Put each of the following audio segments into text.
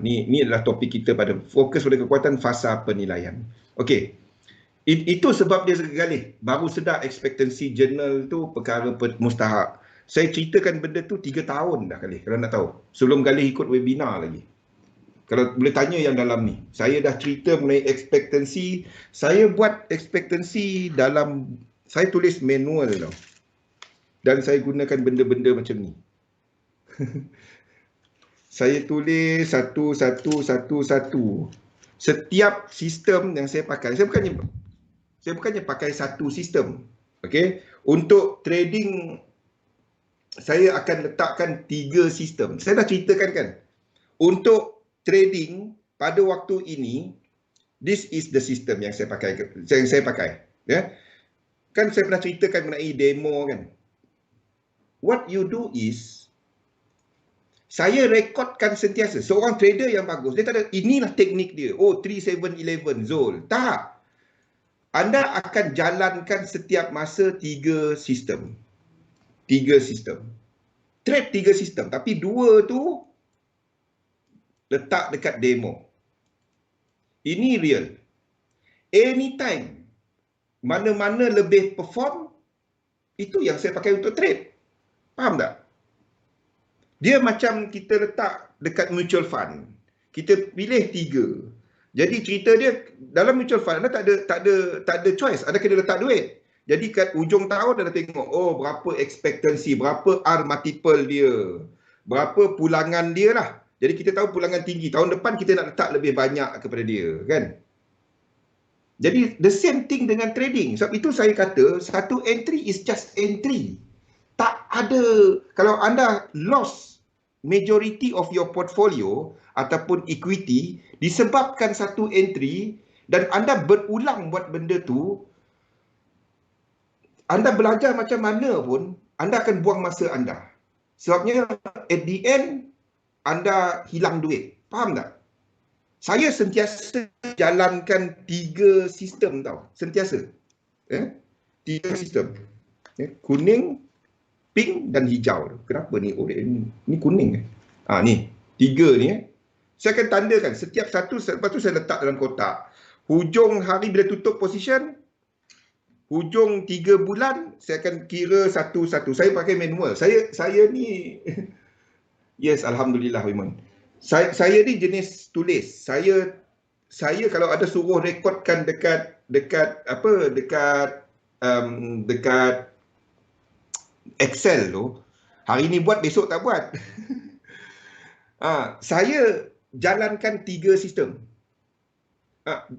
Ni adalah topik kita pada fokus pada kekuatan fasa penilaian. Okey. Itu sebab dia galih. Baru sedar ekspektansi jurnal tu perkara mustahak. Saya ceritakan benda tu 3 tahun dah kali, kalau nak tahu. Sebelum galih ikut webinar lagi. Kalau boleh tanya yang dalam ni. Saya dah cerita mengenai ekspektansi. Saya buat ekspektansi dalam, saya tulis manual tau. Dan saya gunakan benda-benda macam ni. Saya tulis satu. Setiap sistem yang saya pakai, saya bukannya pakai satu sistem. Okey, untuk trading saya akan letakkan 3 sistem. Saya dah ceritakan kan. Untuk trading pada waktu ini, this is the system yang saya pakai. Ya. Kan saya pernah ceritakan mengenai demo kan. What you do is, saya rekodkan sentiasa. Seorang trader yang bagus, dia tak ada, inilah teknik dia. Oh, 3711 Zul. Tak. Anda akan jalankan setiap masa 3 sistem. 3 sistem. Trade 3 sistem. Tapi 2 tu letak dekat demo. Ini real. Anytime, mana-mana lebih perform, itu yang saya pakai untuk trade. Faham tak? Dia macam kita letak dekat mutual fund. Kita pilih 3. Jadi cerita dia, dalam mutual fund anda tak ada choice. Anda kena letak duit. Jadi kat ujung tahun anda tengok, oh berapa ekspektansi, berapa R multiple dia, berapa pulangan dia lah. Jadi kita tahu pulangan tinggi. Tahun depan kita nak letak lebih banyak kepada dia, kan? Jadi the same thing dengan trading. Sebab itu saya kata, satu entry is just entry. Tak ada, kalau anda lost majority of your portfolio ataupun equity disebabkan satu entry dan anda berulang buat benda tu, anda belajar macam mana pun, anda akan buang masa anda. Sebabnya, at the end, anda hilang duit. Faham tak? Saya sentiasa jalankan 3 sistem tau. Sentiasa. 3 sistem. Kuning, pink dan hijau. Kenapa ni? Oh, ni kuning. Ni. 3 ni. Saya akan tandakan. Setiap satu, lepas tu saya letak dalam kotak. Hujung hari bila tutup position, hujung 3 bulan, saya akan kira satu-satu. Saya pakai manual. Saya ni, yes, Alhamdulillah, Wiman. Saya ni jenis tulis. Saya kalau ada suruh rekodkan dekat Excel tu, hari ni buat, besok tak buat. Saya jalankan 3 sistem.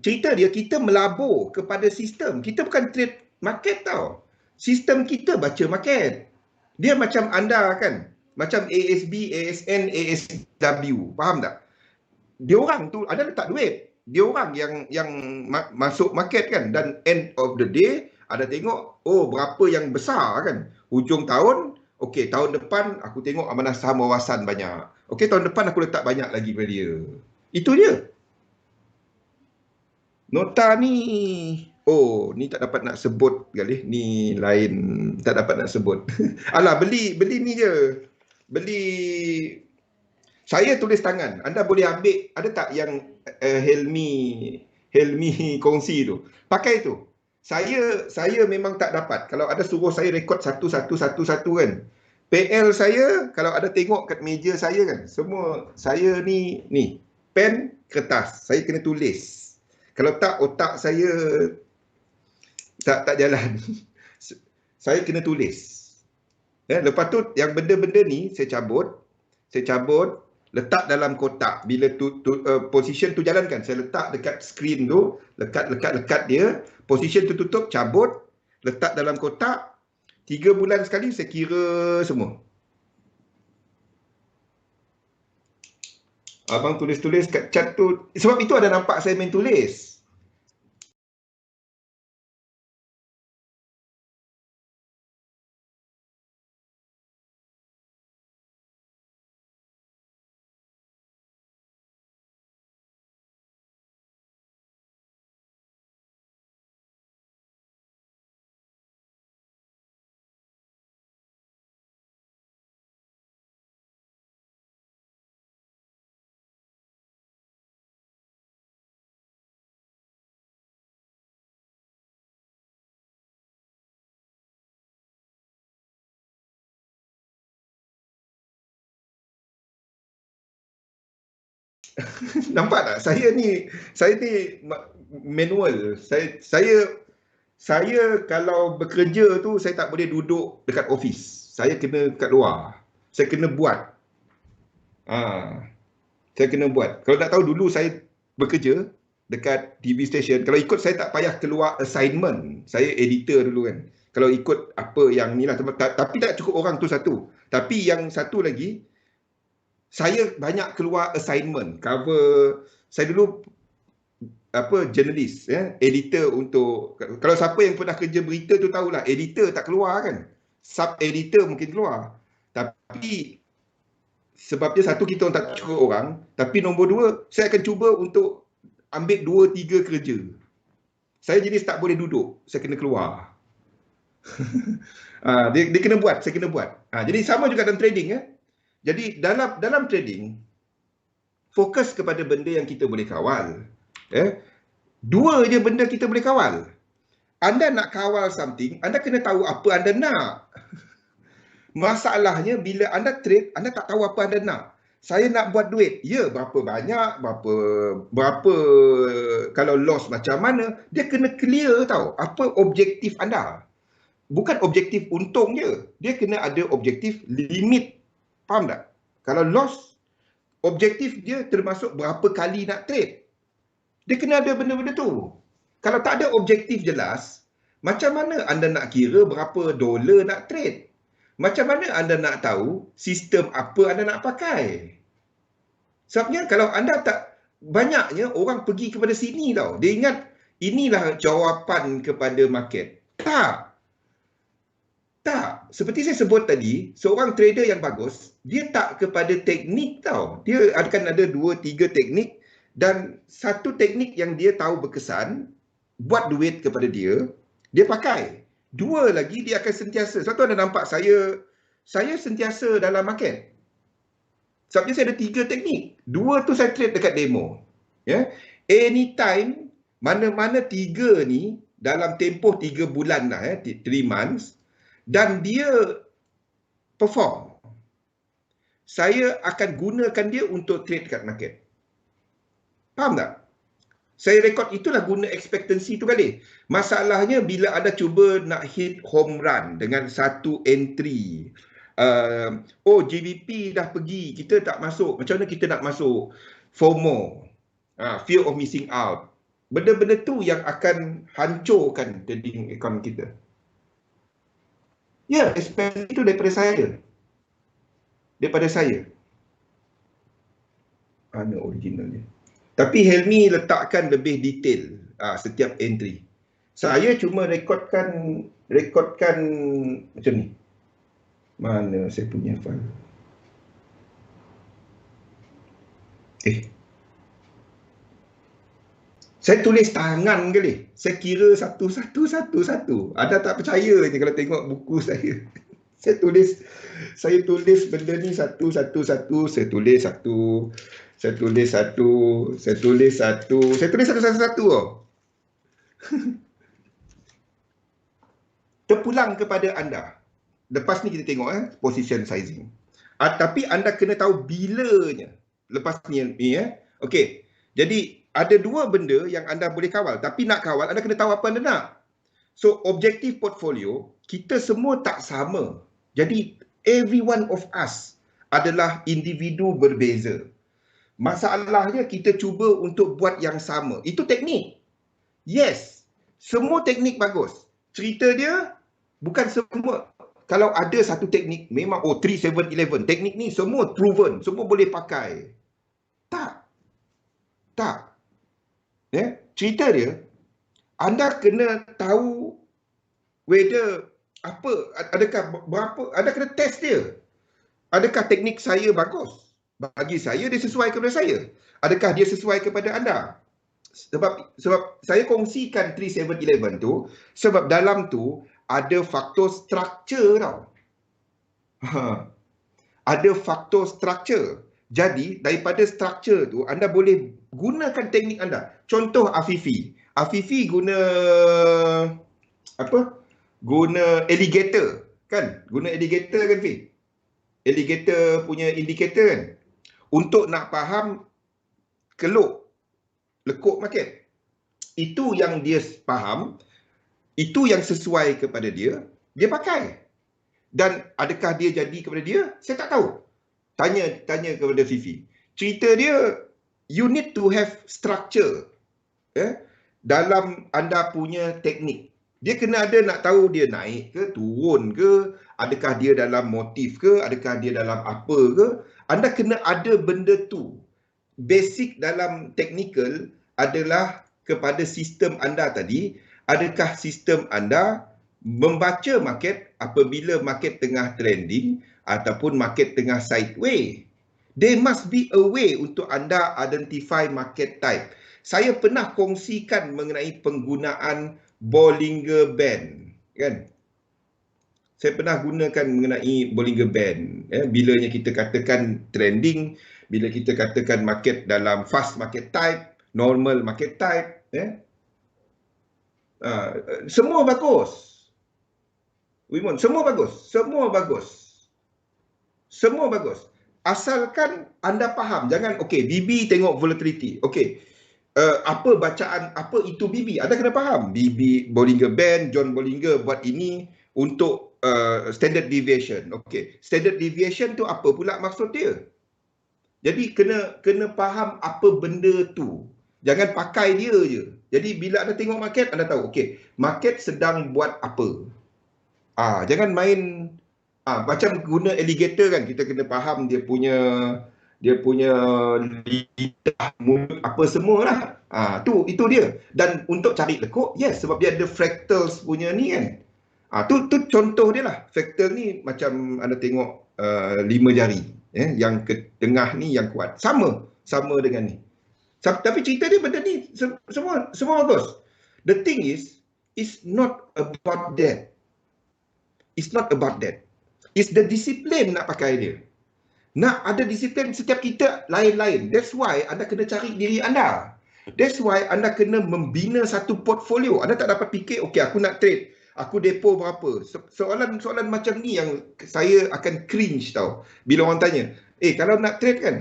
Cerita dia, kita melabur kepada sistem. Kita bukan trade market tau. Sistem kita baca market. Dia macam anda kan, macam ASB, ASN, ASW. Faham tak? Diorang tu ada letak duit. Diorang yang masuk market kan. Dan end of the day, ada tengok, oh berapa yang besar kan. Hujung tahun, okey, tahun depan aku tengok amanah saham wawasan banyak. Okey, tahun depan aku letak banyak lagi pada dia. Itu dia. Nota ni, oh ni tak dapat nak sebut kali. Ni lain, tak dapat nak sebut. Alah, beli ni je. Beli, saya tulis tangan. Anda boleh ambil, ada tak yang Helmi kongsi tu? Pakai tu. Saya memang tak dapat. Kalau ada suruh saya rekod satu kan. PL saya, kalau ada tengok kat meja saya kan, semua saya ni, pen, kertas. Saya kena tulis. Kalau tak, otak saya tak jalan. Saya kena tulis. Lepas tu, yang benda-benda ni, saya cabut, letak dalam kotak. Bila position tu jalankan, saya letak dekat screen tu, lekat dia, position tu tutup, cabut, letak dalam kotak, 3 bulan sekali saya kira semua. Abang tulis-tulis kat chat tu, sebab itu ada nampak saya main tulis. Nampak tak? Saya ni manual. Saya kalau bekerja tu saya tak boleh duduk dekat office. Saya kena kat luar. Saya kena buat. Ah, saya kena buat. Kalau tak tahu dulu saya bekerja dekat TV station. Kalau ikut saya tak payah keluar assignment. Saya editor dulu kan. Kalau ikut apa yang ni lah. Tapi tak cukup orang tu satu. Tapi yang satu lagi, saya banyak keluar assignment. Cover. Saya dulu jurnalis, ya, editor untuk, kalau siapa yang pernah kerja berita tu tahulah, editor tak keluar kan. Sub editor mungkin keluar. Tapi sebabnya satu, kita tak cukup orang, tapi nombor dua, saya akan cuba untuk ambil 2-3 kerja. Saya jenis tak boleh duduk, saya kena keluar. Dia kena buat, saya kena buat. Jadi sama juga dalam trading, ya. Jadi dalam trading, fokus kepada benda yang kita boleh kawal. Dua je benda kita boleh kawal. Anda nak kawal something, anda kena tahu apa anda nak. Masalahnya bila anda trade, anda tak tahu apa anda nak. Saya nak buat duit. Ya, berapa banyak, berapa kalau loss macam mana, dia kena clear tahu apa objektif anda. Bukan objektif untung je. Dia kena ada objektif limit. Faham tak? Kalau loss, objektif dia termasuk berapa kali nak trade. Dia kena ada benda-benda tu. Kalau tak ada objektif jelas, macam mana anda nak kira berapa dolar nak trade? Macam mana anda nak tahu sistem apa anda nak pakai? Sebabnya kalau anda tak, banyaknya orang pergi kepada sini tau. Dia ingat inilah jawapan kepada market. Tak. Seperti saya sebut tadi, seorang trader yang bagus, dia tak kepada teknik tau. Dia akan ada 2-3 teknik, dan satu teknik yang dia tahu berkesan, buat duit kepada dia, dia pakai. Dua lagi, dia akan sentiasa. Sebab tu anda nampak saya sentiasa dalam market. Sebabnya saya ada 3 teknik. 2 tu saya trade dekat demo. Ya. Anytime, mana-mana 3 ni, dalam tempoh 3 bulan lah, 3 months, dan dia perform, saya akan gunakan dia untuk trade dekat market. Faham tak? Saya rekod, itulah guna expectancy tu kali. Masalahnya bila ada cuba nak hit home run dengan satu entry. GBP dah pergi, kita tak masuk. Macam mana kita nak masuk? FOMO. Fear of missing out. Benda-benda tu yang akan hancurkan trading account kita. Ya, expectancy itu daripada saya. Mana original dia? Tapi Helmi letakkan lebih detail setiap entry. Saya cuma rekodkan macam ni. Mana saya punya file? Saya tulis tangan kali. Saya kira satu. Anda tak percaya je kalau tengok buku saya. Saya tulis benda ni satu. Saya tulis satu. Terpulang kepada anda. Lepas ni kita tengok position sizing. Tapi anda kena tahu bilanya. Lepas ni okey. Jadi ada 2 benda yang anda boleh kawal. Tapi nak kawal, anda kena tahu apa anda nak. So objektif portfolio kita semua tak sama. Jadi every one of us adalah individu berbeza. Masalahnya kita cuba untuk buat yang sama. Itu teknik. Yes. Semua teknik bagus. Cerita dia bukan semua. Kalau ada satu teknik memang 3711, teknik ni semua proven, semua boleh pakai. Tak. Cerita dia, anda kena tahu whether anda kena test dia. Adakah teknik saya bagus? Bagi saya, dia sesuai kepada saya. Adakah dia sesuai kepada anda? Sebab saya kongsikan 3711 tu, sebab dalam tu ada faktor structure tau. Ada faktor structure. Jadi, daripada structure tu, anda boleh gunakan teknik anda. Contoh Afifi. Afifi guna guna alligator. Kan? Guna alligator kan, Fi? Alligator punya indicator kan? Untuk nak faham lekuk market. Itu yang dia faham, itu yang sesuai kepada dia pakai. Dan adakah dia jadi kepada dia? Saya tak tahu. Tanya kepada Fifi. Cerita dia, you need to have structure dalam anda punya teknik. Dia kena ada nak tahu dia naik ke, turun ke, adakah dia dalam motif ke, adakah dia dalam apa ke. Anda kena ada benda tu. Basic dalam technical adalah kepada sistem anda tadi, adakah sistem anda membaca market apabila market tengah trending ataupun market tengah sideways. There must be a way untuk anda identify market type. Saya pernah kongsikan mengenai penggunaan Bollinger Band, kan? Saya pernah gunakan mengenai Bollinger Band. Bilanya kita katakan trending, bila kita katakan market dalam fast market type, normal market type, semua bagus. Wimon, semua bagus. Asalkan anda faham, jangan BB tengok volatility. Apa bacaan, apa itu BB? Anda kena faham. BB, Bollinger Band, John Bollinger buat ini untuk standard deviation. Standard deviation tu apa pula maksud dia? Jadi kena faham apa benda tu. Jangan pakai dia je. Jadi bila anda tengok market, anda tahu, market sedang buat apa. Jangan main macam guna alligator kan, kita kena faham dia punya lidah, mulut, apa semua lah. Itu dia. Dan untuk cari lekuk, yes, sebab dia ada fractals punya ni kan. Tu contoh dia lah. Fractal ni macam anda tengok 5 jari. Yang ke tengah ni yang kuat. Sama dengan ni. Tapi cerita dia benda ni semua bagus. The thing is, it's not about that. It's not about that. It's the discipline nak pakai dia. Nak ada disiplin, setiap kita lain-lain. That's why anda kena cari diri anda. That's why anda kena membina satu portfolio. Anda tak dapat fikir, aku nak trade, aku depo berapa. Soalan macam ni yang saya akan cringe tau. Bila orang tanya, kalau nak trade kan,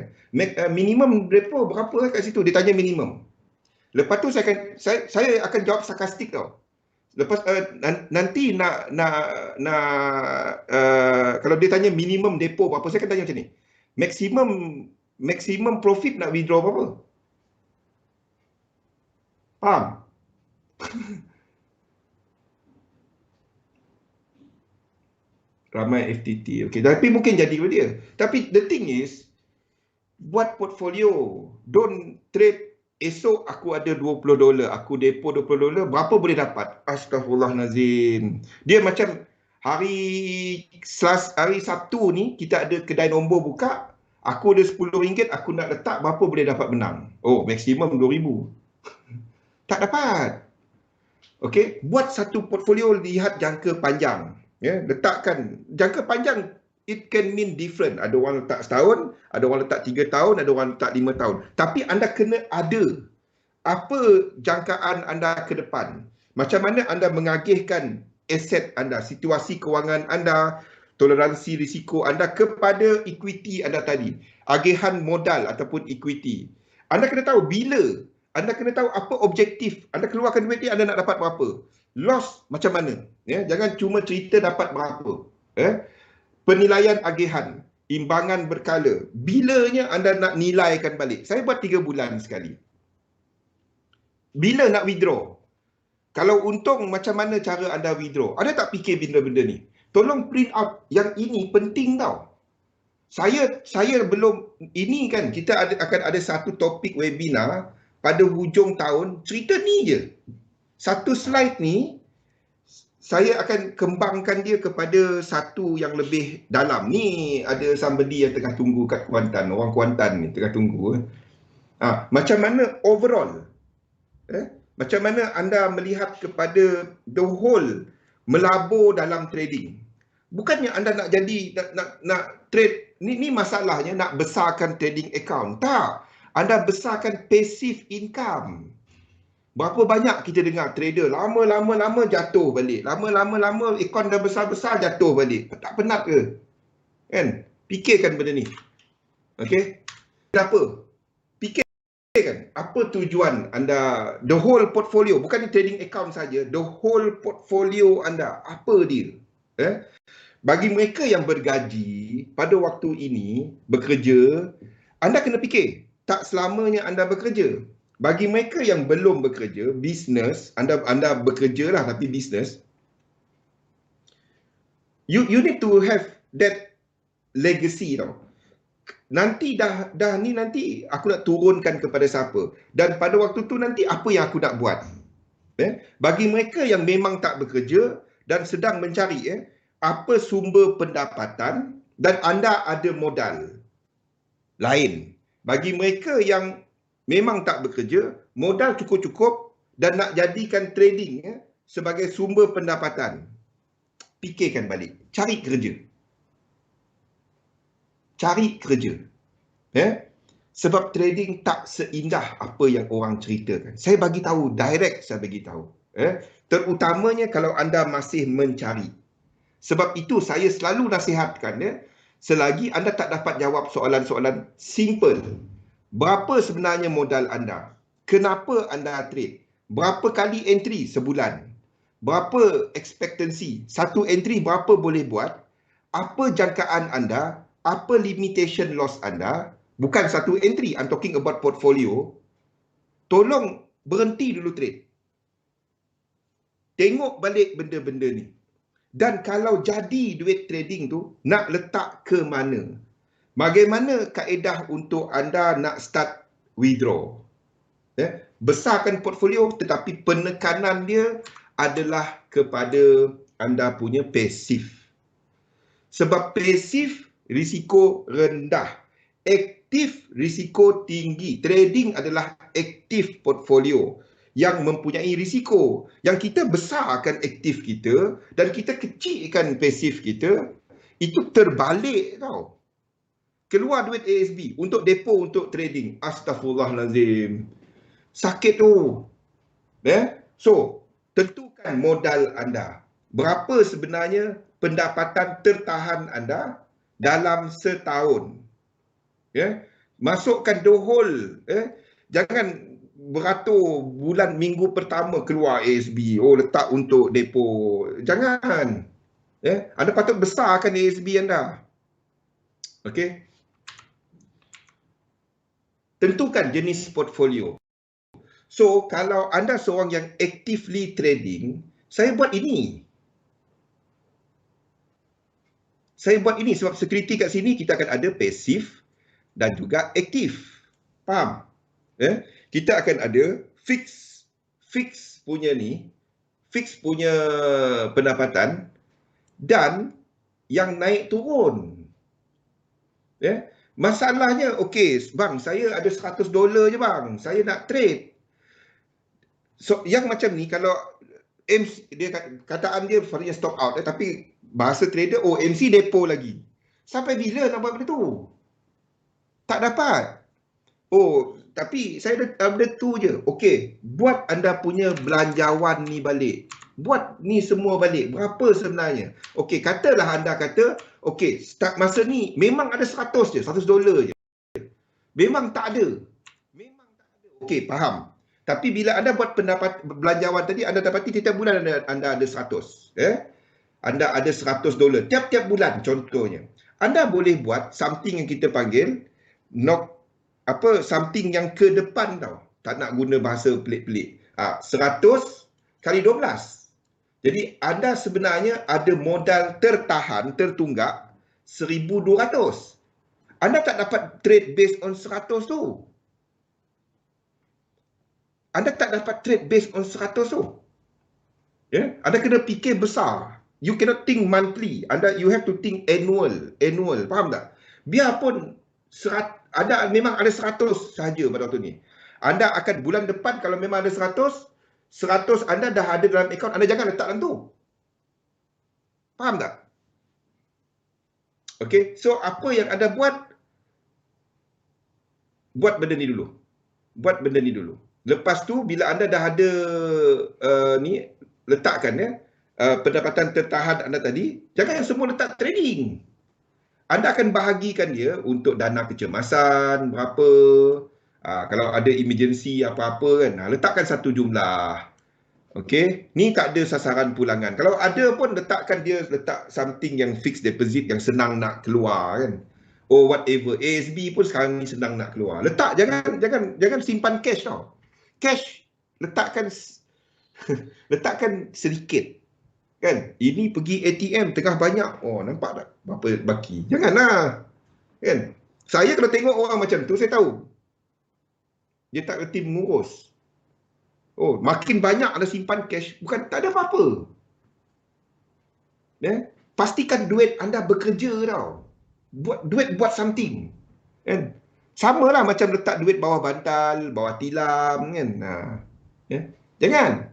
minimum depo berapa kat situ? Dia tanya minimum. Lepas tu saya akan jawab sarkastik tau. Lepas nanti kalau dia tanya minimum depo berapa, saya akan tanya macam ni. Maximum profit nak withdraw berapa? Faham? Ramai FTT. Tapi mungkin jadi kepada dia. Tapi the thing is, buat portfolio. Don't trade. Esok aku ada $20, aku depo $20, berapa boleh dapat? Astaghfirullahalazim. Dia macam hari Sabtu ni kita ada kedai nombor buka, aku ada RM10, aku nak letak, berapa boleh dapat menang? Maksimum RM2,000. Tak dapat. Buat satu portfolio, lihat jangka panjang. Letakkan jangka panjang. It can mean different. Ada orang letak setahun, ada orang letak 3 tahun, ada orang letak 5 tahun. Tapi anda kena ada apa jangkaan anda ke depan. Macam mana anda mengagihkan aset anda, situasi kewangan anda, toleransi risiko anda kepada equity anda tadi. Agihan modal ataupun equity. Anda kena tahu bila. Anda kena tahu apa objektif. Anda keluarkan duit ni, anda nak dapat berapa. Loss macam mana. Jangan cuma cerita dapat berapa. Penilaian agihan, imbangan berkala. Bilanya anda nak nilaikan balik? Saya buat 3 bulan sekali. Bila nak withdraw? Kalau untung, macam mana cara anda withdraw? Ada tak fikir benda-benda ni? Tolong print out. Yang ini penting tau. Saya belum, ini kan kita akan ada satu topik webinar pada hujung tahun, cerita ni je. Satu slide ni, saya akan kembangkan dia kepada satu yang lebih dalam. Ni ada somebody yang tengah tunggu kat Kuantan. Orang Kuantan ni tengah tunggu. Macam mana overall? Macam mana anda melihat kepada the whole melabur dalam trading? Bukannya anda nak jadi, nak trade. Ni masalahnya nak besarkan trading account. Tak. Anda besarkan passive income. Berapa banyak kita dengar trader lama jatuh balik. Lama akaun dah besar-besar jatuh balik. Tak penat ke? Kan? Fikirkan benda ni. Kenapa? Fikirkan. apa tujuan anda, the whole portfolio, bukan trading account saja, the whole portfolio anda, apa dia? Bagi mereka yang bergaji pada waktu ini, bekerja, anda kena fikir, tak selamanya anda bekerja. Bagi mereka yang belum bekerja, bisnes, anda bekerja lah tapi bisnes, you need to have that legacy tau. Nanti dah ni nanti aku nak turunkan kepada siapa, dan pada waktu tu nanti apa yang aku nak buat. Bagi mereka yang memang tak bekerja dan sedang mencari apa sumber pendapatan dan anda ada modal lain. Bagi mereka yang memang tak bekerja, modal cukup-cukup dan nak jadikan trading sebagai sumber pendapatan, fikirkan balik, cari kerja. Cari kerja. Sebab trading tak seindah apa yang orang ceritakan. Saya bagi tahu, direct saya bagi tahu. Terutamanya kalau anda masih mencari. Sebab itu saya selalu nasihatkan, selagi anda tak dapat jawab soalan-soalan simple. Berapa sebenarnya modal anda? Kenapa anda trade? Berapa kali entry sebulan? Berapa expectancy? Satu entry berapa boleh buat? Apa jangkaan anda? Apa limitation loss anda? Bukan satu entry, I'm talking about portfolio. Tolong berhenti dulu trade. Tengok balik benda-benda ni. Dan kalau jadi duit trading tu, nak letak ke mana? Bagaimana kaedah untuk anda nak start withdraw? Besarkan portfolio, tetapi penekanan dia adalah kepada anda punya pasif. Sebab pasif risiko rendah, aktif risiko tinggi. Trading adalah aktif portfolio yang mempunyai risiko. Yang kita besarkan aktif kita dan kita kecilkan pasif kita, itu terbalik tau. Keluar duit ASB untuk depo, untuk trading. Astaghfirullahalazim. Sakit tu. So, tentukan modal anda. Berapa sebenarnya pendapatan tertahan anda dalam setahun. Masukkan the whole. Jangan beratur bulan minggu pertama keluar ASB. Oh, letak untuk depo. Jangan. Anda patut besarkan ASB anda. Okey. Tentukan jenis portfolio. So, kalau anda seorang yang actively trading, saya buat ini. Saya buat ini sebab security kat sini kita akan ada pasif dan juga aktif. Faham? Kita akan ada fix punya ni, fix punya pendapatan dan yang naik turun. Masalahnya, okey, bang, saya ada $100 je bang, saya nak trade. So, yang macam ni, kalau MC, dia kataan dia varian stop out, tapi bahasa trader, MC depo lagi. Sampai bila nak buat benda tu? Tak dapat. Tapi saya ada benda tu je. Okey, buat anda punya belanjawan ni balik. Buat ni semua balik. Berapa sebenarnya? Okey, katalah anda kata, okey, start masa ni memang ada 100 je, $100 je. Memang tak ada. Okey, faham. Tapi bila anda buat pendapat belanjawan tadi, anda dapati setiap bulan anda ada 100. Anda ada $100 tiap-tiap bulan contohnya. Anda boleh buat something yang kita panggil something yang ke depan tau. Tak nak guna bahasa pelik-pelik. 100 kali 12. Jadi anda sebenarnya ada modal tertahan, tertunggak 1,200. Anda tak dapat trade based on 100 tu. Anda tak dapat trade based on 100 tu. Anda kena fikir besar. You cannot think monthly. You have to think annual. Faham tak? Biarpun anda memang ada 100 saja pada waktu ni. Anda akan bulan depan kalau memang ada 100 anda dah ada dalam akaun, anda jangan letak dalam tu. Faham tak? Okey, so apa yang anda buat? Buat benda ni dulu. Lepas tu bila anda dah ada letakkan pendapatan tertahan anda tadi, jangan semua letak trading. Anda akan bahagikan dia untuk dana kecemasan berapa, Kalau ada emergency apa-apa kan, letakkan satu jumlah. Okey, ni tak ada sasaran pulangan. Kalau ada pun letak something yang fixed deposit yang senang nak keluar kan. Or whatever. ASB pun sekarang ni senang nak keluar. Letak, jangan simpan cash tau. Cash letakkan letakkan sedikit. Kan? Ini pergi ATM tengah banyak. Oh, nampak tak berapa baki? Janganlah. Kan? Saya kalau tengok orang macam tu, saya tahu dia tak reti mengurus. Oh, makin banyak ada simpan cash, bukan tak ada apa-apa. Pastikan duit anda bekerja tau. Buat something. Kan? Sama lah macam letak duit bawah bantal, bawah tilam kan. Jangan.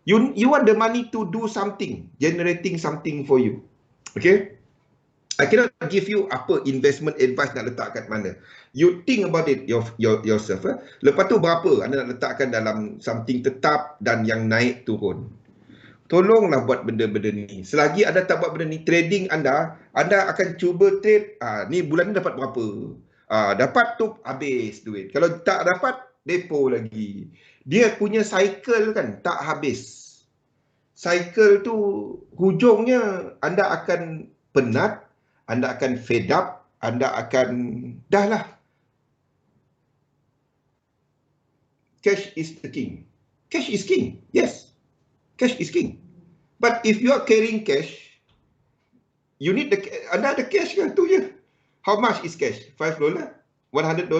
You want the money to do something, generating something for you. Okay? I cannot give you apa investment advice nak letak kat mana. You think about it yourself. Lepas tu berapa anda nak letakkan dalam something tetap dan yang naik turun. Tolonglah buat benda-benda ni. Selagi anda tak buat benda ni, trading anda akan cuba trade, ni bulan ni dapat berapa. Dapat tu habis duit. Kalau tak dapat, depo lagi. Dia punya cycle kan tak habis. Cycle tu hujungnya anda akan penat, anda akan fed up, anda akan dah lah. Cash is the king. Cash is king. Yes. Cash is king. But if you are carrying cash, you need anda ada cash kan tu je. How much is cash? $5? $100?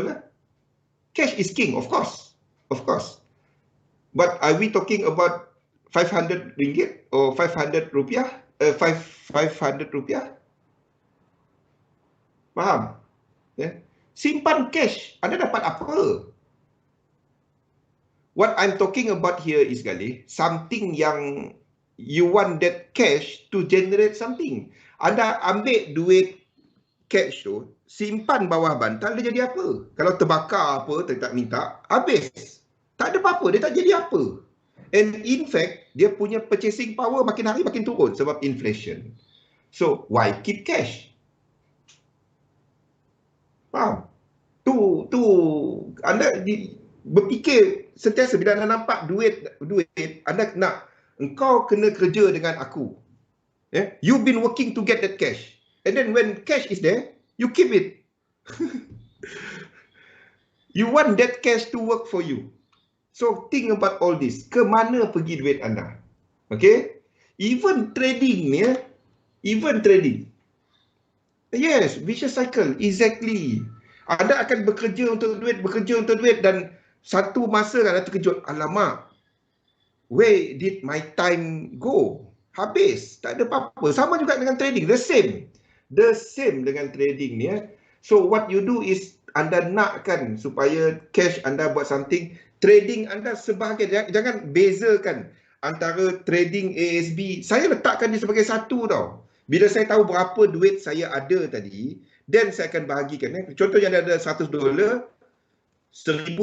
Cash is king, of course. Of course. But are we talking about 500 ringgit or 500 rupiah? 500 rupiah? Faham? Simpan cash. Anda dapat apa? What I'm talking about here is, Galih, something yang you want that cash to generate something. Anda ambil duit cash tu, simpan bawah bantal, dia jadi apa? Kalau terbakar apa, tak minta, habis. Tak ada apa-apa, dia tak jadi apa. And in fact, dia punya purchasing power makin hari makin turun sebab inflation. So, why keep cash? Faham? Tu anda berfikir sentiasa bila anda nampak duit, anda nak, engkau kena kerja dengan aku. You've been working to get that cash. And then when cash is there, you keep it. You want that cash to work for you. So think about all this. Ke mana pergi duit anda? Okay? Even trading ni, even trading. Yes, vicious cycle. Exactly. Anda akan bekerja untuk duit dan satu masa anda terkejut. Alamak, where did my time go? Habis. Tak ada apa-apa. Sama juga dengan trading. The same. The same dengan trading ni. So what you do is anda nakkan supaya cash anda buat something. Trading anda sebahagian. Jangan bezakan antara trading ASB. Saya letakkan dia sebagai satu tau. Bila saya tahu berapa duit saya ada tadi, then saya akan bahagikan. Contohnya anda ada $100, 1,200,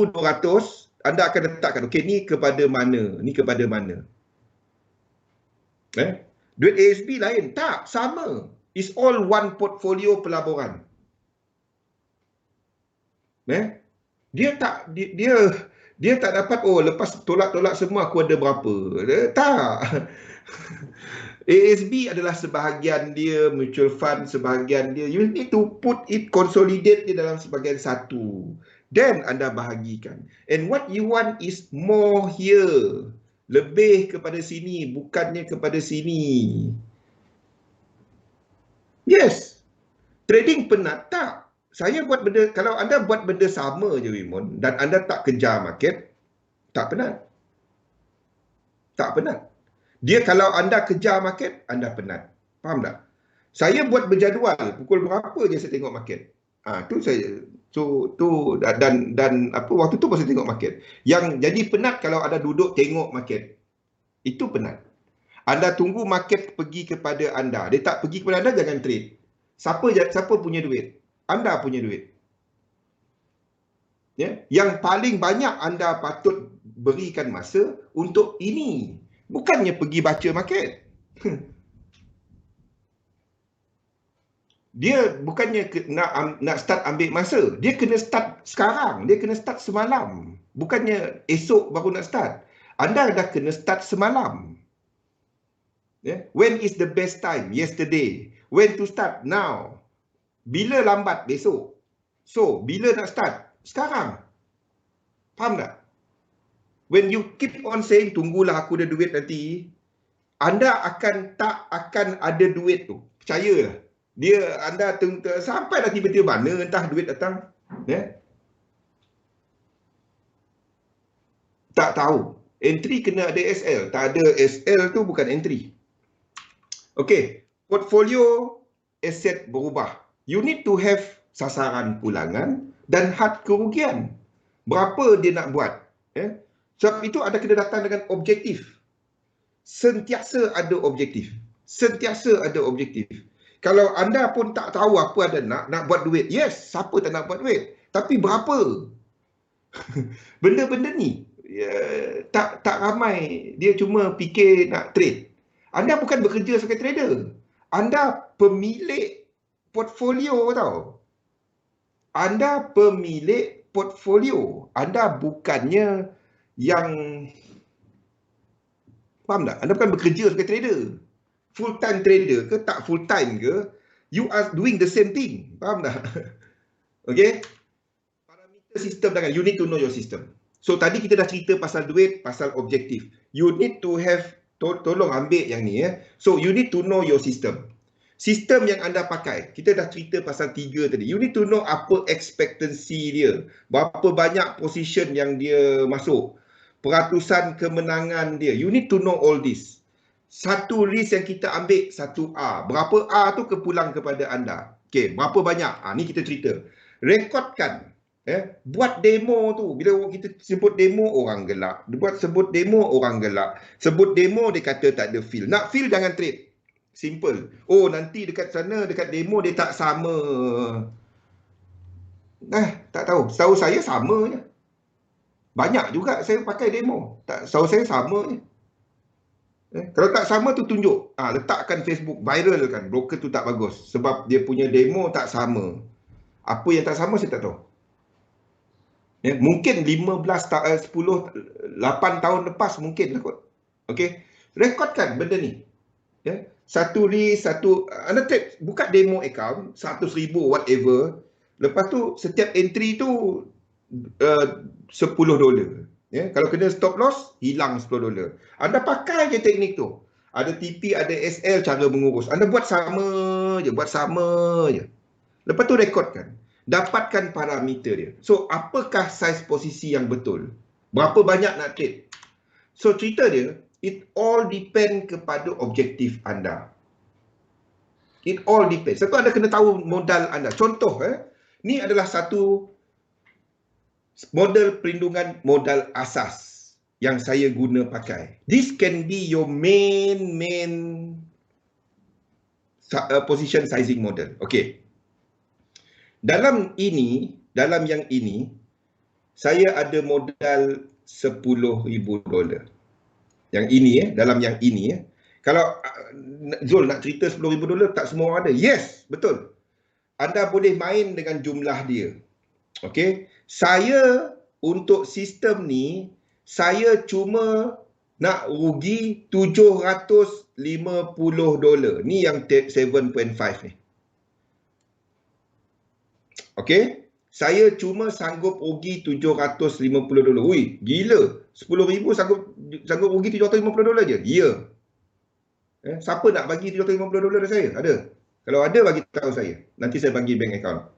anda akan letakkan, okey, ni kepada mana? Ni kepada mana? Duit ASB lain. Tak, sama. It's all one portfolio pelaburan. Dia tak dapat, oh lepas tolak-tolak semua aku ada berapa. Tak. ASB adalah sebahagian dia, mutual fund sebahagian dia. You need to put it, consolidate dia dalam sebahagian satu. Then anda bahagikan. And what you want is more here. Lebih kepada sini, bukannya kepada sini. Yes. Trading penat? Tak. Saya buat benda, kalau anda buat benda sama je Wimon, dan anda tak kejar market, tak penat. Tak penat. Dia kalau anda kejar market, anda penat. Faham tak? Saya buat berjadual, pukul berapa je saya tengok market. Tu saya dan apa waktu tu pun saya tengok market. Yang jadi penat kalau ada duduk tengok market. Itu penat. Anda tunggu market pergi kepada anda. Dia tak pergi kepada anda, jangan trade. Siapa punya duit? Anda punya duit. Yang paling banyak anda patut berikan masa untuk ini. Bukannya pergi baca market. Dia bukannya nak start ambil masa. Dia kena start sekarang. Dia kena start semalam. Bukannya esok baru nak start. Anda dah kena start semalam. When is the best time? Yesterday. When to start? Now. Bila lambat? Besok. So, bila nak start? Sekarang. Faham tak? When you keep on saying, tunggulah aku ada duit nanti, anda tak akan ada duit tu. Percayalah. Anda sampai dah tiba-tiba mana entah duit datang. Tak tahu. Entry kena ada SL. Tak ada SL tu bukan entry. Okey. Portfolio aset berubah. You need to have sasaran pulangan dan had kerugian. Berapa dia nak buat. Sebab itu ada kena datang dengan objektif. Sentiasa ada objektif. Sentiasa ada objektif. Kalau anda pun tak tahu apa ada nak buat duit. Yes, siapa tak nak buat duit. Tapi berapa? Benda-benda ni tak ramai. Dia cuma fikir nak trade. Anda bukan bekerja sebagai trader. Anda pemilik portfolio tau. Anda pemilik portfolio. Anda bukannya yang... Faham tak? Anda bukan bekerja sebagai trader. Full-time trader ke tak full-time ke, you are doing the same thing. Faham tak? Okay? Parameter sistem dengan, you need to know your system. So tadi kita dah cerita pasal duit, pasal objektif. You need to have, tolong ambil yang ni ya. So you need to know your system. Sistem yang anda pakai, kita dah cerita pasal 3 tadi. You need to know apa expectancy dia. Berapa banyak position yang dia masuk. Peratusan kemenangan dia. You need to know all this. Satu risk yang kita ambil, satu A. Berapa A tu kepulang kepada anda. Okey, berapa banyak? Ni kita cerita. Rekodkan. Buat demo tu. Bila kita sebut demo, orang gelak. Sebut demo, orang gelak. Sebut demo, dia kata tak ada feel. Nak feel, jangan trade. Simple. Oh, nanti dekat sana, dekat demo, dia tak sama. Tak tahu. Setahu saya sama je. Banyak juga saya pakai demo. Setahu saya sama je. Kalau tak sama tu tunjuk. Letakkan Facebook, viral kan. Broker tu tak bagus. Sebab dia punya demo tak sama. Apa yang tak sama saya tak tahu. Mungkin 10, 8 tahun lepas mungkin lah kot. Okay. Rekodkan benda ni. Satu risk, anda trade, buka demo account, 100,000 whatever. Lepas tu setiap entry tu $10. Kalau kena stop loss, hilang $10. Anda pakai je teknik tu. Ada TP, ada SL, cara mengurus. Anda buat sama je, Lepas tu rekodkan. Dapatkan parameter dia. So, apakah saiz posisi yang betul? Berapa banyak nak trade? So, cerita dia, it all depend kepada objektif anda. It all depends. Satu, anda kena tahu modal anda. Contoh, ni adalah satu model perlindungan modal asas yang saya guna pakai. This can be your main position sizing model. Okay. Dalam yang ini, saya ada modal $10,000. Yang ini dalam yang ini Kalau Zul nak cerita $10,000, tak semua orang ada. Yes, betul. Anda boleh main dengan jumlah dia. Okey. Saya untuk sistem ni, saya cuma nak rugi $750. Ni yang 7.5 ni. Okey. Saya cuma sanggup rugi $750. Ui, gila. 10,000 sanggup rugi $750 je? Ya. Siapa nak bagi $750 saya? Ada? Kalau ada, bagi tahu saya. Nanti saya bagi bank account.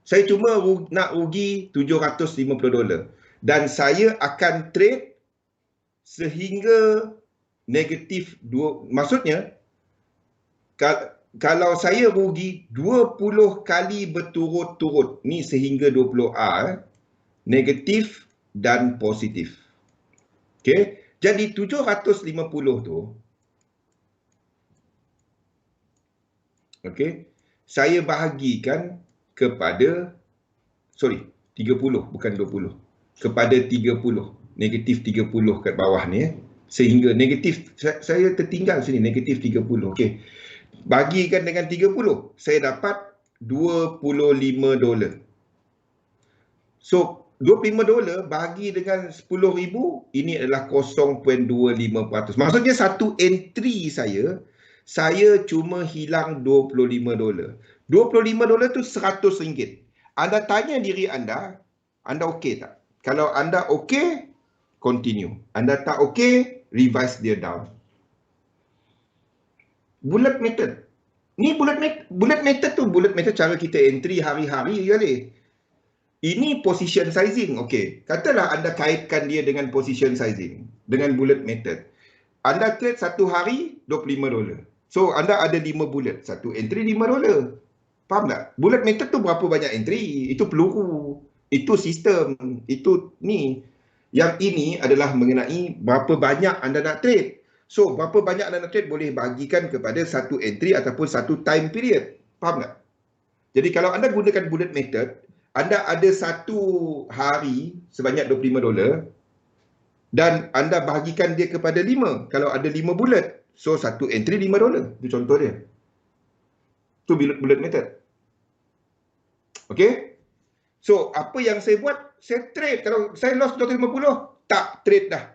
Saya cuma nak rugi $750. Dan saya akan trade sehingga negatif 2. Maksudnya, kalau saya rugi 20 kali berturut-turut, ni sehingga 20A, negatif dan positif. Okey. Jadi 750 tu, okey, saya bahagikan kepada, 30, bukan 20. Kepada 30, negatif 30 kat bawah ni. Sehingga negatif, saya tertinggal sini, negatif 30. Okey. Bagikan dengan 30, saya dapat $25. So, $25 bagi dengan 10,000, ini adalah 0.25%. Maksudnya satu entry saya cuma hilang $25. $25 tu RM100. Anda tanya diri anda okey tak? Kalau anda okey, continue. Anda tak okey, revise dia down. Bullet method. Ni bullet method cara kita entry hari-hari kali. Ini position sizing. Okey, katalah anda kaitkan dia dengan position sizing dengan bullet method. Anda trade satu hari $25. So anda ada 5 bullet, satu entry $5. Faham tak? Bullet method tu berapa banyak entry? Itu peluru, itu sistem, itu ni. Yang ini adalah mengenai berapa banyak anda nak trade. So, berapa banyak anda nak trade boleh bagikan kepada satu entry ataupun satu time period. Faham tak? Jadi kalau anda gunakan bullet method, anda ada satu hari sebanyak $25 dan anda bahagikan dia kepada 5. Kalau ada 5 bullet, so satu entry $5. Itu contoh dia. Itu bullet method. Okay? So, apa yang saya buat? Saya trade. Kalau saya loss 250, tak trade dah.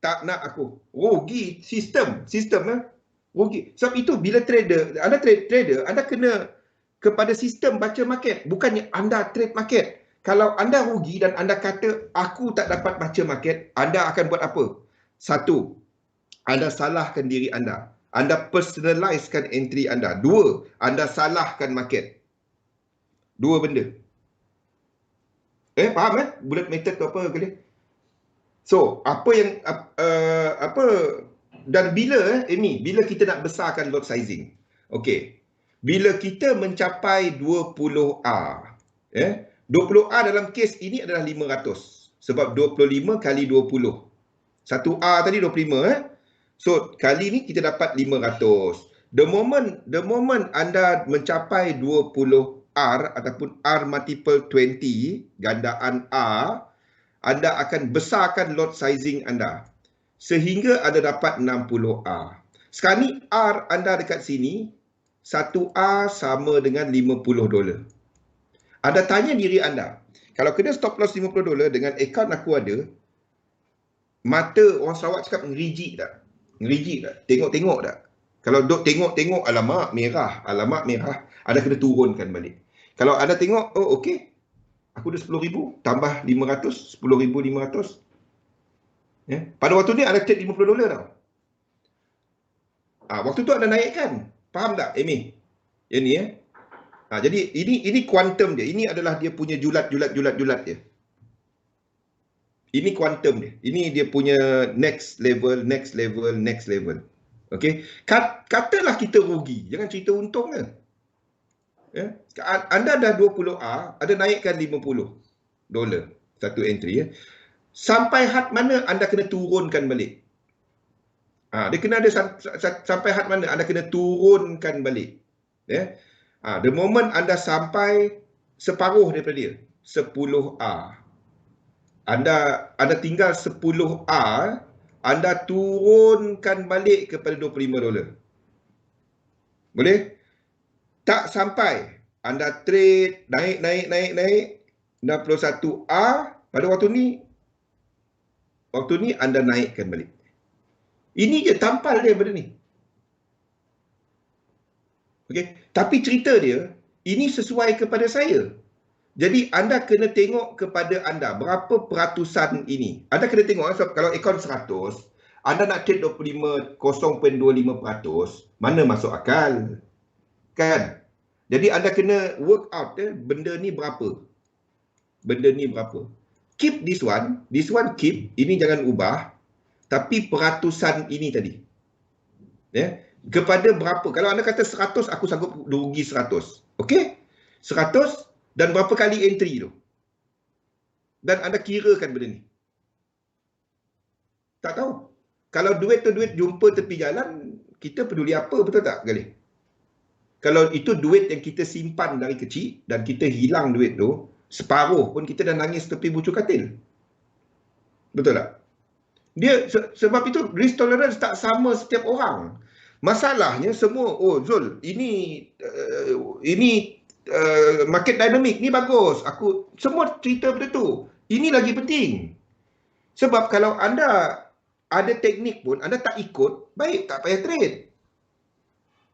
Tak nak aku. Rugi sistem. Rugi. Sebab itu bila anda trader, anda kena kepada sistem baca market. Bukannya anda trade market. Kalau anda rugi dan anda kata, aku tak dapat baca market, anda akan buat apa? Satu, anda salahkan diri anda. Anda personalizekan entry anda. Dua, anda salahkan market. Dua benda. Faham bullet method tu apa kali? So, dan bila bila kita nak besarkan lot sizing. Okey. Bila kita mencapai 20R, 20R dalam kes ini adalah 500. Sebab 25 kali 20. 1R tadi 25 So, kali ni kita dapat 500. The moment anda mencapai 20R ataupun R multiple 20, gandaan R, anda akan besarkan lot sizing anda sehingga anda dapat 60R. Sekarang ni R anda dekat sini, 1R sama dengan $50. Anda tanya diri anda, kalau kena stop loss $50 dengan akaun aku ada, mata orang Sarawak cakap ngerijik tak? Ngerijik tak? Tengok-tengok tak? Kalau duk tengok-tengok, alamak merah, anda kena turunkan balik. Kalau anda tengok, oh okey, aku dah 10,000 tambah 500, 10,500. Pada waktu ni anda trade $50 tau. Waktu tu anda naikkan. Faham tak, Amy? Yang ni jadi ini kuantum dia. Ini adalah dia punya julat dia. Ini kuantum dia. Ini dia punya next level. Okey. Katalah kita rugi. Jangan cerita untung ke. Anda dah 20R, ada naikkan $50 satu entry. Sampai had mana anda kena turunkan balik. Dia kena ada sampai had mana anda kena turunkan balik. The moment anda sampai separuh daripada dia, 10R. Anda tinggal 10R, anda turunkan balik kepada $25. Boleh? Tak sampai. Anda trade, naik. 61R. Pada waktu ni anda naikkan balik. Ini je tampal dia benda ni. Okey. Tapi cerita dia, ini sesuai kepada saya. Jadi anda kena tengok kepada anda, berapa peratusan ini. Anda kena tengok, kalau akaun 100, anda nak trade 0.25%, mana masuk akal? Kan? Jadi anda kena work out benda ni berapa. Keep this one keep, ini jangan ubah. Tapi peratusan ini tadi. Kepada berapa? Kalau anda kata 100, aku sanggup rugi 100. Okey? 100 dan berapa kali entry tu? Dan anda kirakan benda ni. Tak tahu. Kalau duit tu duit jumpa tepi jalan, kita peduli apa, betul tak Galih? Kalau itu duit yang kita simpan dari kecil dan kita hilang duit tu, separuh pun kita dah nangis tepi bucu katil. Betul tak? Dia sebab itu risk tolerance tak sama setiap orang. Masalahnya semua, oh Zul, ini market dynamic ni bagus. Aku semua cerita benda tu. Ini lagi penting. Sebab kalau anda ada teknik pun, anda tak ikut, baik tak payah trade.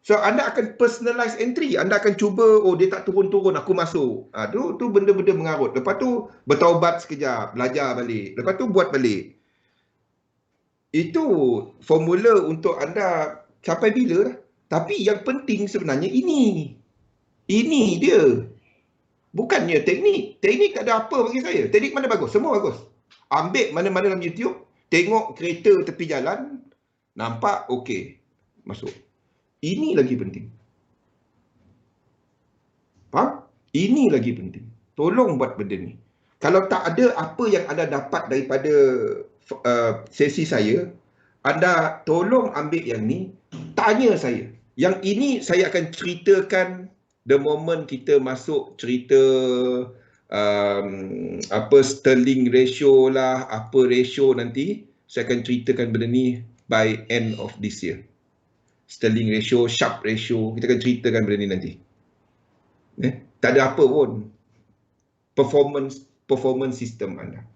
So anda akan personalize entry. Anda akan cuba, oh dia tak turun-turun, aku masuk. Tu benda-benda mengarut. Lepas tu bertaubat sekejap, belajar balik. Lepas tu buat balik. Itu formula untuk anda sampai bila dah. Tapi yang penting sebenarnya ini. Ini dia. Bukannya teknik. Teknik tak ada apa bagi saya. Teknik mana bagus? Semua bagus. Ambil mana-mana dalam YouTube, tengok kereta tepi jalan, nampak okey, masuk. Ini lagi penting. Faham? Ini lagi penting. Tolong buat benda ni. Kalau tak ada apa yang anda dapat daripada sesi saya, anda tolong ambil yang ni, tanya saya. Yang ini saya akan ceritakan the moment kita masuk cerita apa sterling ratio lah, apa ratio nanti, saya akan ceritakan benda ni by end of this year. Sterling ratio, Sharpe ratio, kita akan ceritakan benda ni nanti. Tak ada apa pun performance system anda.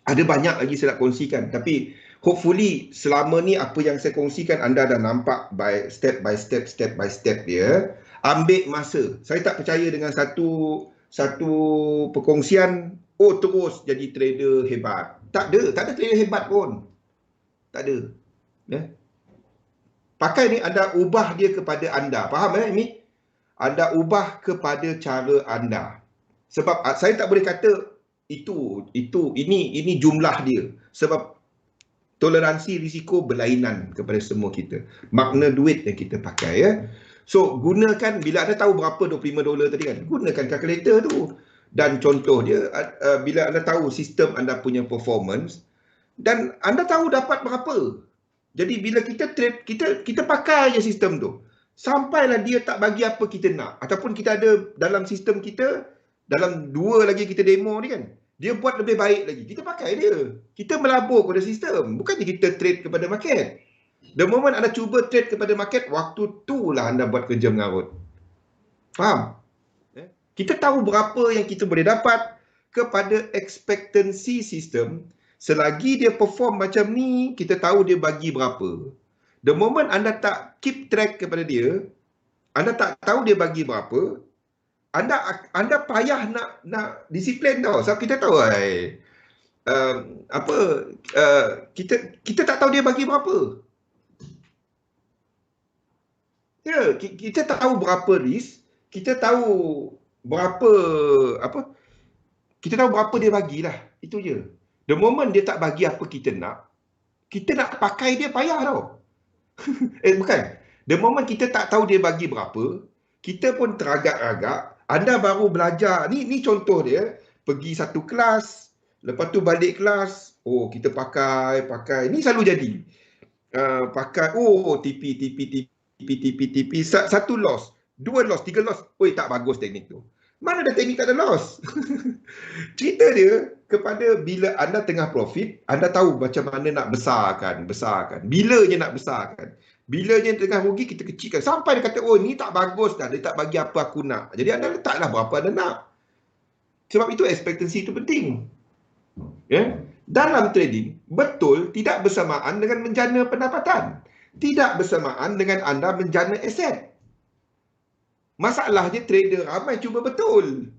Ada banyak lagi saya nak kongsikan, tapi hopefully selama ni apa yang saya kongsikan anda dah nampak by step by step dia. Ambil masa. Saya tak percaya dengan satu perkongsian, oh terus jadi trader hebat. Tak ada trader hebat pun. Tak ada. Pakai ni anda ubah dia kepada anda. Faham ini? Anda ubah kepada cara anda. Sebab saya tak boleh kata ini jumlah dia. Sebab toleransi risiko berlainan kepada semua kita. Makna duit yang kita pakai ya. So gunakan, bila anda tahu berapa $25 tadi kan, gunakan kalkulator tu. Dan contoh dia, bila anda tahu sistem anda punya performance dan anda tahu dapat berapa. Jadi bila kita trade, kita pakai je sistem tu. Sampailah dia tak bagi apa kita nak. Ataupun kita ada dalam sistem kita, dalam 2 lagi kita demo ni kan, dia buat lebih baik lagi. Kita pakai dia. Kita melabur kepada sistem. Bukannya kita trade kepada market. The moment anda cuba trade kepada market, waktu tu lah anda buat kerja mengarut. Faham? Kita tahu berapa yang kita boleh dapat kepada expectancy system. Selagi dia perform macam ni, kita tahu dia bagi berapa. The moment anda tak keep track kepada dia, anda tak tahu dia bagi berapa, anda payah nak disiplin tau. Sebab kita tahu kita tak tahu dia bagi berapa. Ya, kita tahu berapa risk, kita tahu berapa kita tahu berapa dia bagilah. Itu je. The moment dia tak bagi apa kita nak pakai dia payah tau. Bukan. The moment kita tak tahu dia bagi berapa, kita pun teragak-agak. Anda baru belajar. Ni contoh dia. Pergi satu kelas, lepas tu balik kelas, oh kita pakai. Ni selalu jadi. Pakai, oh TP. Satu loss, 2 loss, 3 loss. Oi, tak bagus teknik tu. Mana ada teknik tak ada loss? Cerita dia kepada bila anda tengah profit, anda tahu macam mana nak besarkan. Bilanya nak besarkan. Bilanya tengah rugi, kita kecilkan. Sampai dia kata, oh ni tak bagus dah, dia tak bagi apa aku nak. Jadi anda letaklah berapa anda nak. Sebab itu expectancy itu penting. Ya? Dalam trading, betul tidak bersamaan dengan menjana pendapatan. Tidak bersamaan dengan anda menjana aset. Masalahnya trader ramai cuba betul.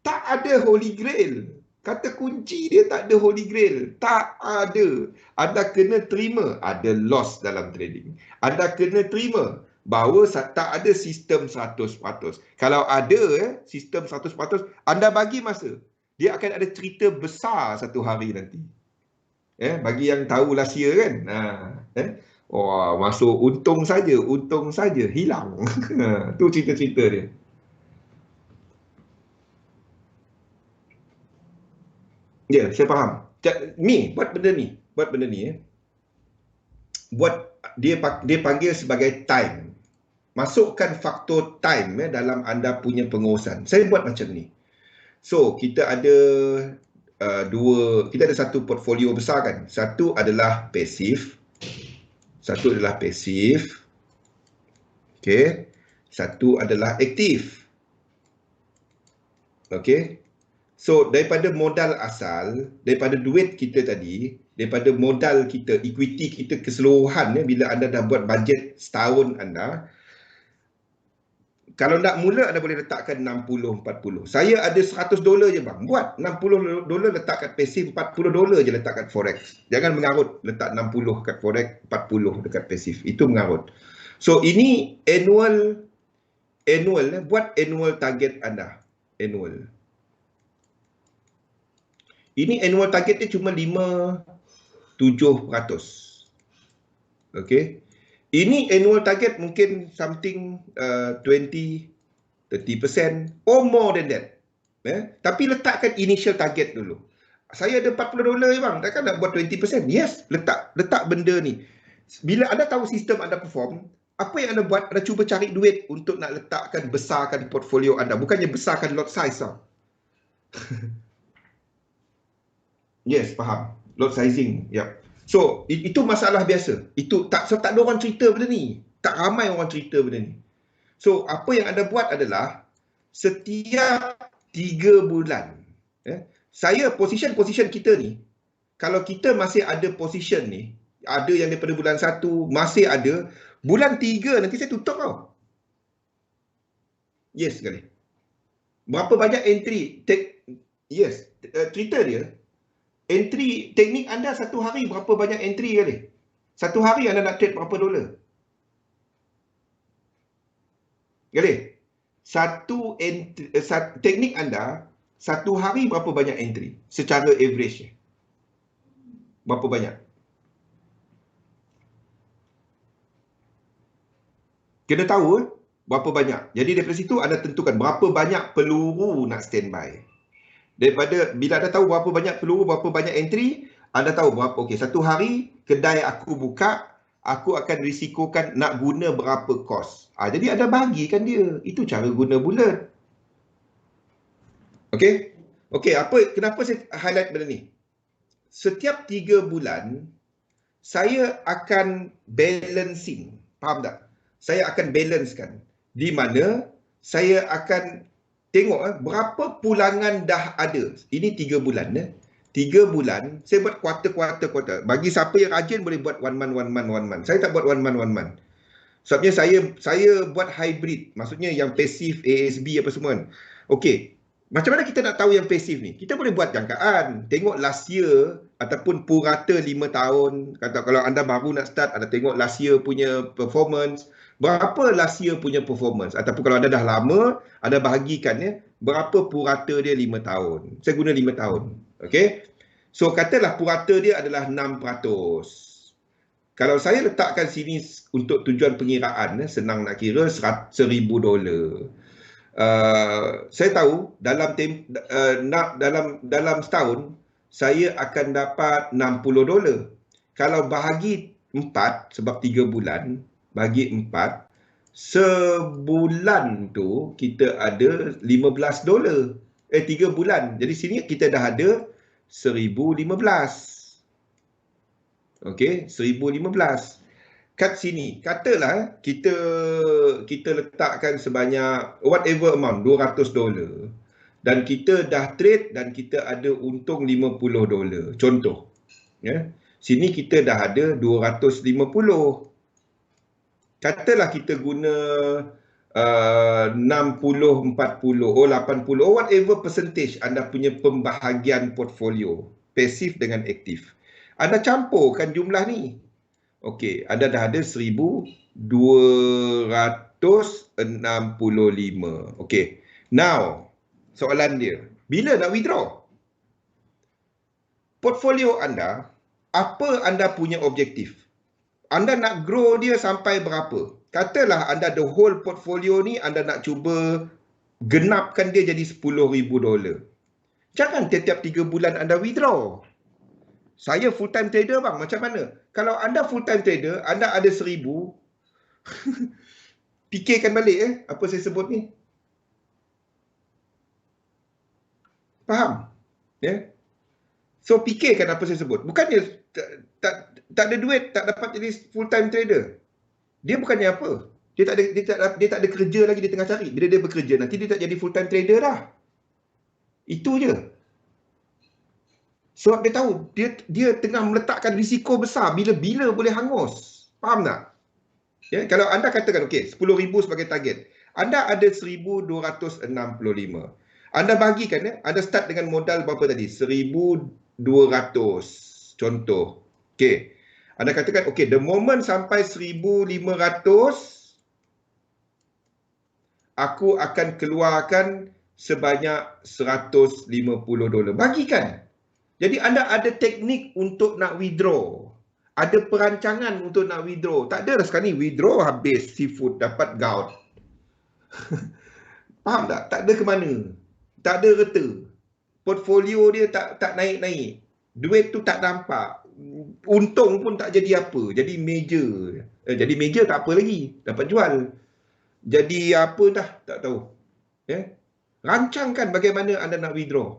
Tak ada holy grail. Kata kunci dia tak ada holy grail. Tak ada. Anda kena terima ada loss dalam trading. Anda kena terima bahawa tak ada sistem 100%. Kalau ada sistem 100%, anda bagi masa. Dia akan ada cerita besar satu hari nanti. Bagi yang tahu Lasia kan. Wah, masuk untung saja hilang. Tu cerita-cerita dia. Ya, saya faham. Buat benda ni. Buat dia panggil sebagai time. Masukkan faktor time dalam anda punya pengurusan. Saya buat macam ni. So, kita ada kita ada satu portfolio besar kan. Satu adalah passive. Satu adalah pasif. Okey. Satu adalah aktif. Okey. So, daripada modal asal, daripada duit kita tadi, daripada modal kita, equity kita keseluruhan, bila anda dah buat bajet setahun anda, kalau nak mula, anda boleh letakkan 60-40. Saya ada $100 je bang. Buat $60 letak kat pasif, $40 je letak kat forex. Jangan mengarut letak 60 kat forex, 40 dekat pasif. Itu mengarut. So, ini annual, buat annual target anda. Annual. Ini annual target dia cuma 5-7%. Okay. Ini annual target mungkin something 20-30% or more than that. Tapi letakkan initial target dulu. Saya ada $40 je bang, takkan nak buat 20%? Yes, letak benda ni. Bila anda tahu sistem anda perform, apa yang anda buat, anda cuba cari duit untuk nak letakkan, besarkan portfolio anda. Bukannya besarkan lot size tau. Yes, faham. Lot sizing, yep. So, itu masalah biasa. Itu tak ada orang cerita benda ni. Tak ramai orang cerita benda ni. So, apa yang anda buat adalah setiap 3 bulan. Saya, position kita ni, kalau kita masih ada position ni, ada yang daripada bulan 1, masih ada, bulan 3 nanti saya tutup tau. Yes sekali. Berapa banyak entry? Yes, cerita dia, entry, teknik anda satu hari berapa banyak entry kali? Satu hari anda nak trade berapa dolar? Kali? Teknik anda, satu hari berapa banyak entry? Secara average. Berapa banyak? Kena tahu berapa banyak. Jadi daripada situ anda tentukan berapa banyak peluru nak standby. Daripada bila anda tahu berapa banyak peluru, berapa banyak entry, anda tahu berapa, okey, satu hari kedai aku buka, aku akan risikokan nak guna berapa kos. Jadi anda bahagikan dia. Itu cara guna bulat. Okey? Okey, kenapa saya highlight benda ni? Setiap 3 bulan, saya akan balancing. Faham tak? Saya akan balancekan. Di mana saya akan tengok berapa pulangan dah ada. Ini 3 bulan. 3 bulan, saya buat quarter. Bagi siapa yang rajin boleh buat one month. Saya tak buat one month. Sebabnya saya buat hybrid. Maksudnya yang pasif, ASB apa semua kan. Okey. Macam mana kita nak tahu yang pasif ni? Kita boleh buat jangkaan. Tengok last year ataupun purata 5 tahun. Kata kalau anda baru nak start, anda tengok last year punya performance. Berapa last year punya performance? Ataupun kalau anda dah lama, anda bahagikan berapa purata dia 5 tahun. Saya guna 5 tahun. Okey. So katalah purata dia adalah 6%. Kalau saya letakkan sini untuk tujuan pengiraan, senang nak kira $1,000. Saya tahu dalam setahun saya akan dapat $60. Kalau bahagi 4, sebab 3 bulan, bagi 4, sebulan tu kita ada $15. 3 bulan. Jadi sini kita dah ada 1,015. Okey, 1,015. Kat sini, katalah kita letakkan sebanyak whatever amount, $200. Dan kita dah trade dan kita ada untung $50. Contoh. Sini kita dah ada 250. Katalah kita guna 60, 40, 80, whatever percentage anda punya pembahagian portfolio, pasif dengan aktif. Anda campurkan jumlah ni. Okey, anda dah ada 1,265. Okey. Now, soalan dia, bila nak withdraw? Portfolio anda, apa anda punya objektif? Anda nak grow dia sampai berapa? Katalah anda the whole portfolio ni anda nak cuba genapkan dia jadi $10,000. Jangan tiap-tiap 3 bulan anda withdraw. Saya full time trader bang, macam mana? Kalau anda full time trader, anda ada 1,000, fikirkan balik apa saya sebut ni. Faham? So fikirkan apa saya sebut. Bukannya tak ada duit, tak dapat jadi full time trader. Dia bukannya apa? Dia tak ada kerja lagi, dia tengah cari. Bila dia bekerja nanti dia tak jadi full time trader dah. Itu je. Sebab dia tahu dia tengah meletakkan risiko besar bila boleh hangus. Faham tak? Ya, kalau anda katakan okey 10,000 sebagai target. Anda ada 1,265. Anda bagikan ya, anda start dengan modal berapa tadi? 1,200. Contoh. Okey. Anda katakan okey, the moment sampai 1,500 aku akan keluarkan sebanyak $150. Bagikan. Jadi anda ada teknik untuk nak withdraw. Ada perancangan untuk nak withdraw. Tak ada sekarang ni withdraw habis seafood dapat gout. Faham tak? Tak ada ke mana. Tak ada reta. Portfolio dia tak naik-naik. Duit tu tak nampak. Untung pun tak jadi apa. Jadi major. Jadi major tak apa lagi. Dapat jual. Jadi apa dah tak tahu. Ya. Rancangkan bagaimana anda nak withdraw.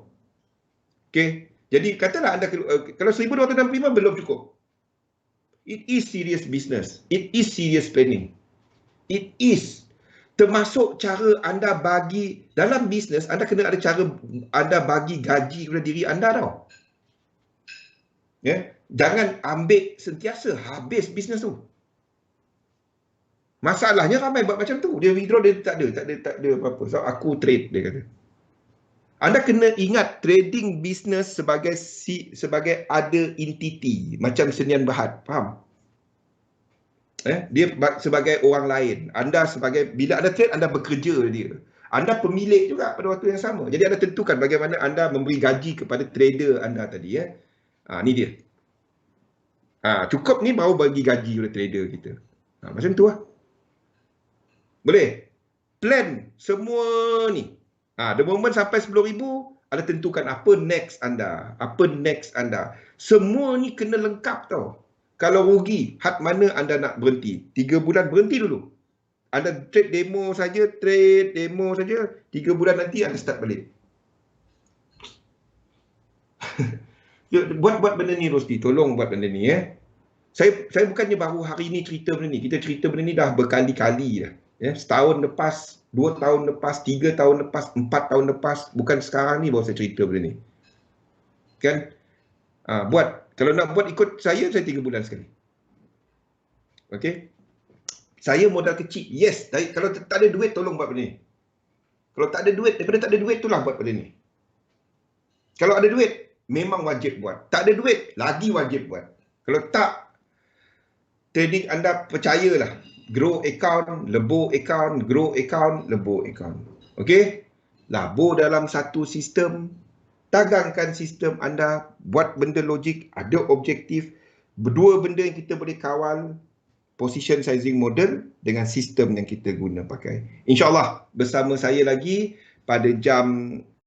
Okey. Jadi katalah anda kalau 1,265 belum cukup. It is serious business. It is serious planning. It is. Termasuk cara anda bagi dalam bisnes, anda kena ada cara anda bagi gaji kepada diri anda tau. Ya, jangan ambil sentiasa habis bisnes tu. Masalahnya ramai buat macam tu. Dia withdraw dia tak ada apa-apa. So aku trade dia kata. Anda kena ingat trading business sebagai ada entity macam Senian Berhad, faham? Dia sebagai orang lain. Anda sebagai bila anda trade anda bekerja dia. Anda pemilik juga pada waktu yang sama. Jadi anda tentukan bagaimana anda memberi gaji kepada trader anda tadi ya. Ni dia. Cukup ni baru bagi gaji kepada trader kita. Macam tu lah. Boleh? Plan semua ni. The moment sampai 10,000, anda tentukan apa next anda. Apa next anda. Semua ni kena lengkap tau. Kalau rugi, had mana anda nak berhenti? 3 bulan berhenti dulu. Anda trade demo saja, 3 bulan nanti anda start balik. Buat benda ni Rosti, tolong buat benda ni ya. Saya bukannya baru hari ni cerita benda ni. Kita cerita benda ni dah berkali-kali dah. Ya, setahun lepas, 2 tahun lepas, 3 tahun lepas, 4 tahun lepas, bukan sekarang ni baru saya cerita benda ni. Kan? Kalau nak buat ikut saya 3 bulan sekali. Okey? Saya modal kecil. Yes, kalau tak ada duit tolong buat benda ni. Kalau tak ada duit, daripada tak ada duit itulah buat benda ni. Kalau ada duit, memang wajib buat. Tak ada duit, lagi wajib buat. Kalau tak, trading anda percayalah. Grow account, lebur account, grow account, lebur account. Okey? Labur dalam satu sistem, tagangkan sistem anda, buat benda logik, ada objektif, berdua benda yang kita boleh kawal, position sizing model dengan sistem yang kita guna pakai. InsyaAllah bersama saya lagi pada jam